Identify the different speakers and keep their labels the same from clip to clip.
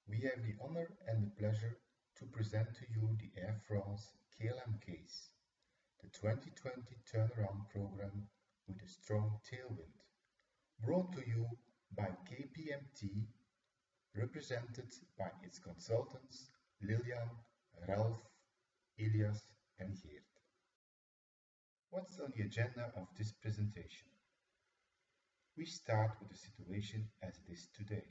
Speaker 1: We have the honor and the pleasure to present to you the Air France-KLM case, the 2020 turnaround program with a strong tailwind, brought to you by KPMT, represented by its consultants Lilian, Ralph, Ilias and Geert. What's on the agenda of this presentation? We start with the situation as it is today,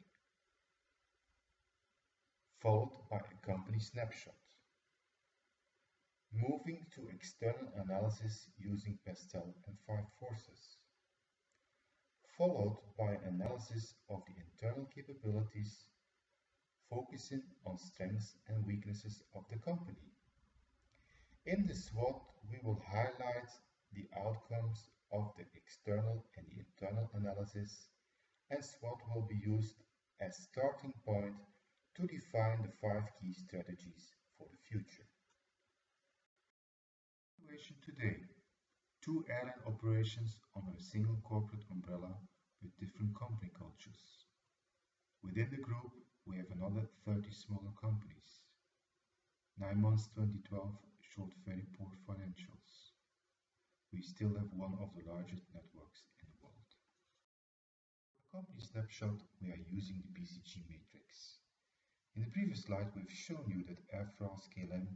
Speaker 1: followed by a company snapshot, moving to external analysis using Pastel and 5 forces, followed by analysis of the internal capabilities, focusing on strengths and weaknesses of the company. In the SWOT, we will highlight the outcomes of the external and the internal analysis, and SWOT will be used as starting point to define the 5 key strategies for the future. Situation today: 2 airline operations under a single corporate umbrella with different company cultures. Within the group, we have another 30 smaller companies. 9 months 2012 showed very poor financials. We still have one of the largest networks in the world. For the company snapshot, we are using the BCG matrix. In the previous slide, we've shown you that Air France-KLM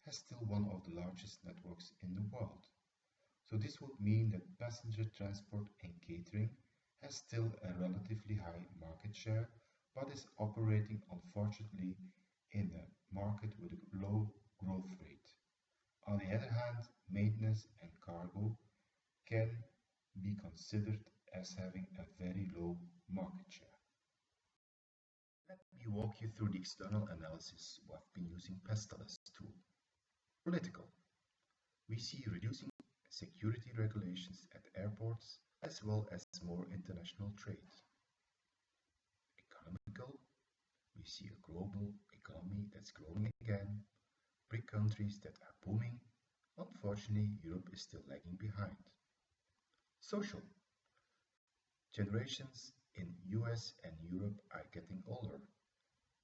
Speaker 1: has still one of the largest networks in the world. So this would mean that passenger transport and catering has still a relatively high market share, but is operating unfortunately in a market with a low growth rate. On the other hand, maintenance and cargo can be considered as having a very low market share. Let me walk you through the external analysis we have been using Pastel as tool. Political. We see reducing security regulations at airports as well as more international trade. Economical. We see a global economy that's growing again, big countries that are booming. Unfortunately, Europe is still lagging behind. Social. Generations in US and Europe are getting older.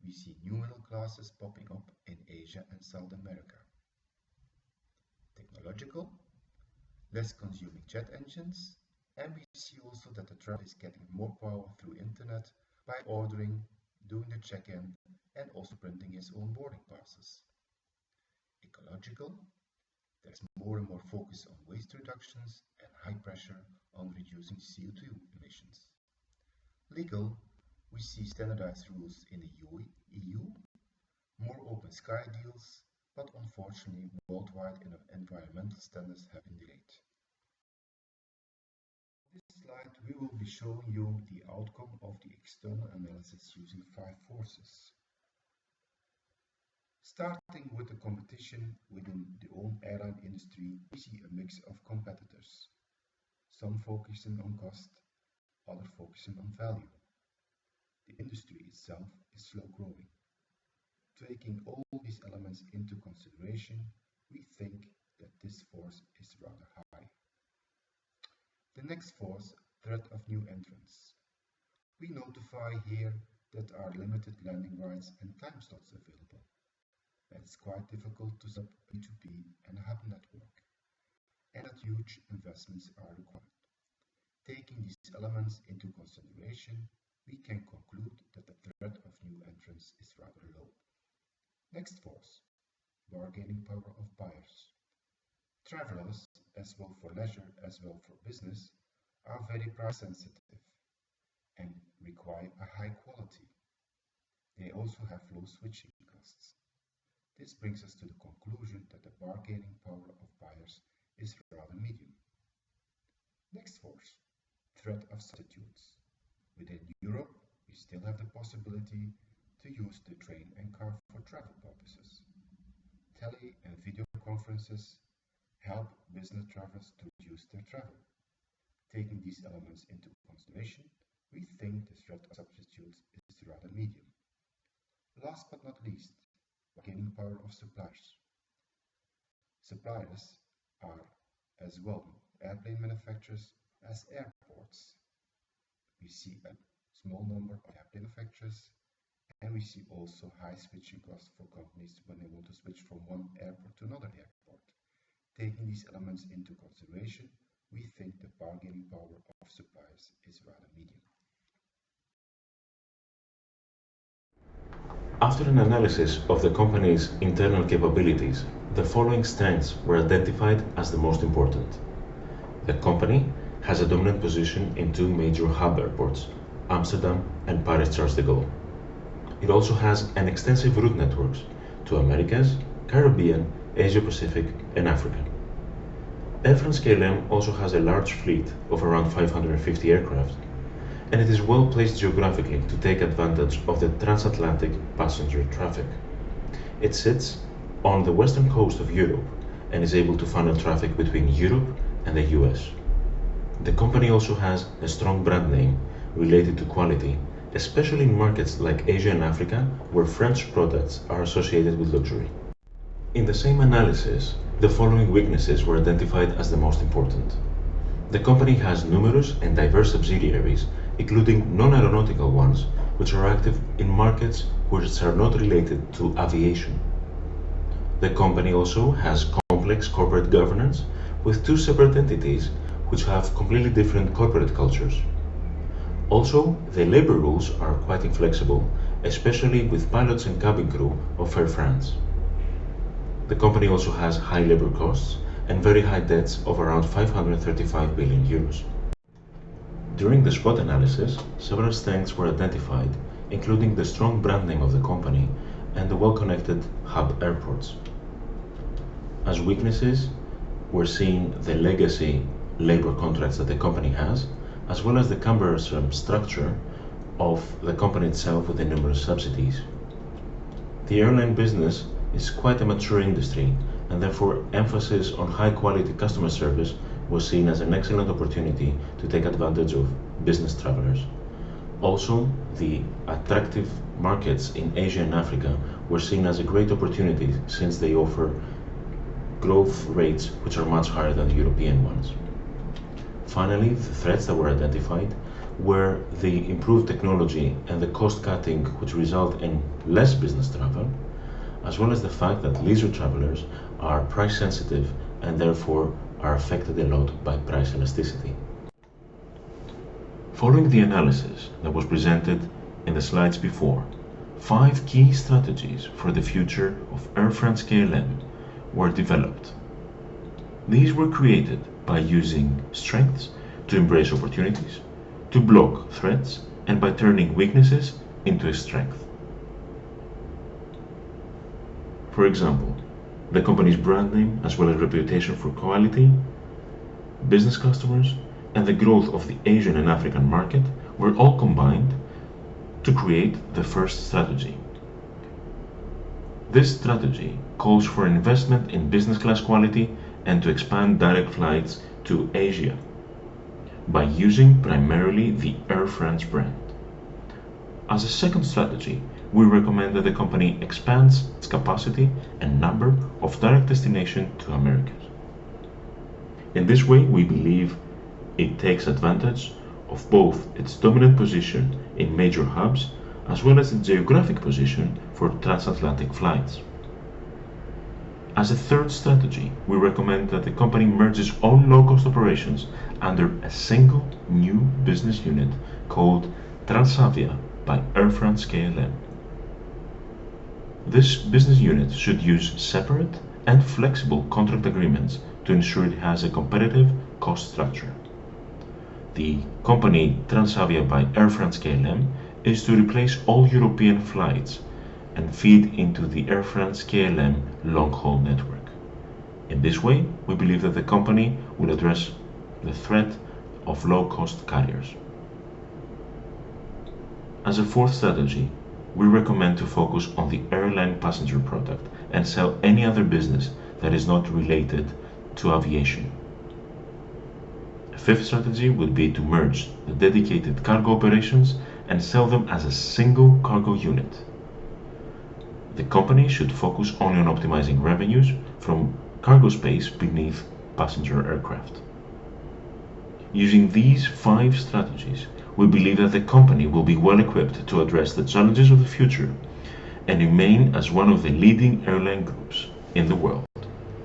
Speaker 1: We see new middle classes popping up in Asia and South America. Technological. Less consuming jet engines, and we see also that the traveler is getting more power through internet by ordering, doing the check-in, and also printing his own boarding passes. Ecological. There's more and more focus on waste reductions and high pressure on reducing CO2 emissions. Legal. We see standardized rules in the EU, more open sky deals, but unfortunately worldwide environmental standards have been delayed. On this slide we will be showing you the outcome of the external analysis using 5 forces. Starting with the competition within the own airline industry, we see a mix of competitors. Some focusing on cost, others focusing on value. The industry itself is slow growing. Taking all these elements into consideration, we think that this force is rather high. The next force, threat of new entrants. We notify here that are limited landing rights and time slots available. That it's quite difficult to set up a B2B and a hub network, and that huge investments are required. Taking these elements into consideration, we can conclude that the threat of new entrants is rather low. Next force, bargaining power of buyers. Travelers, as well for leisure as well for business, are very price sensitive and require a high quality. They also have low switching costs. This brings us to the conclusion that the bargaining power of buyers is rather medium. Next force, threat of substitutes. Within Europe, we still have the possibility to use the train and car for travel purposes. Tele and video conferences help business travelers to reduce their travel. Taking these elements into consideration, we think the threat of substitutes is rather medium. Last but not least, bargaining power of suppliers. Suppliers are as well airplane manufacturers as airports. We see a small number of airplane manufacturers, and and we see also high switching costs for companies when they want to switch from one airport to another airport. Taking these elements into consideration, we think the bargaining power of suppliers is rather medium.
Speaker 2: After an analysis of the company's internal capabilities, the following strengths were identified as the most important. The company has a dominant position in two major hub airports, Amsterdam and Paris-Charles de Gaulle. It also has an extensive route networks to Americas, Caribbean, Asia-Pacific, and Africa. Air France-KLM also has a large fleet of around 550 aircraft, and it is well placed geographically to take advantage of the transatlantic passenger traffic. It sits on the western coast of Europe and is able to funnel traffic between Europe and the US. The company also has a strong brand name related to quality, especially in markets like Asia and Africa, where French products are associated with luxury. In the same analysis, the following weaknesses were identified as the most important. The company has numerous and diverse subsidiaries, including non-aeronautical ones, which are active in markets which are not related to aviation. The company also has complex corporate governance with two separate entities which have completely different corporate cultures. Also, the labor rules are quite inflexible, especially with pilots and cabin crew of Air France. The company also has high labor costs and very high debts of around 535 billion euros. During the SWOT analysis, several strengths were identified, including the strong brand name of the company and the well-connected hub airports. As weaknesses, we're seeing the legacy labor contracts that the company has, as well as the cumbersome structure of the company itself with the numerous subsidies. The airline business is quite a mature industry, and therefore emphasis on high-quality customer service was seen as an excellent opportunity to take advantage of business travelers. Also, the attractive markets in Asia and Africa were seen as a great opportunity since they offer growth rates which are much higher than the European ones. Finally, the threats that were identified were the improved technology and the cost cutting which result in less business travel, as well as the fact that leisure travelers are price sensitive and therefore are affected a lot by price elasticity. Following the analysis that was presented in the slides before, 5 key strategies for the future of Air France-KLM were developed. These were created by using strengths to embrace opportunities, to block threats, and by turning weaknesses into a strength. For example, the company's brand name as well as reputation for quality, business customers, and the growth of the Asian and African market were all combined to create the first strategy. This strategy calls for investment in business class quality and to expand direct flights to Asia by using primarily the Air France brand. As a second strategy, we recommend that the company expands its capacity and number of direct destinations to Americas. In this way, we believe it takes advantage of both its dominant position in major hubs as well as its geographic position for transatlantic flights. As a third strategy, we recommend that the company merges all low-cost operations under a single new business unit called Transavia by Air France-KLM. This business unit should use separate and flexible contract agreements to ensure it has a competitive cost structure. The company Transavia by Air France-KLM is to replace all European flights and feed into the Air France-KLM long-haul network. In this way, we believe that the company will address the threat of low-cost carriers. As a fourth strategy, we recommend to focus on the airline passenger product and sell any other business that is not related to aviation. A fifth strategy would be to merge the dedicated cargo operations and sell them as a single cargo unit. The company should focus only on optimizing revenues from cargo space beneath passenger aircraft. Using these 5 strategies, we believe that the company will be well equipped to address the challenges of the future and remain as one of the leading airline groups in the world.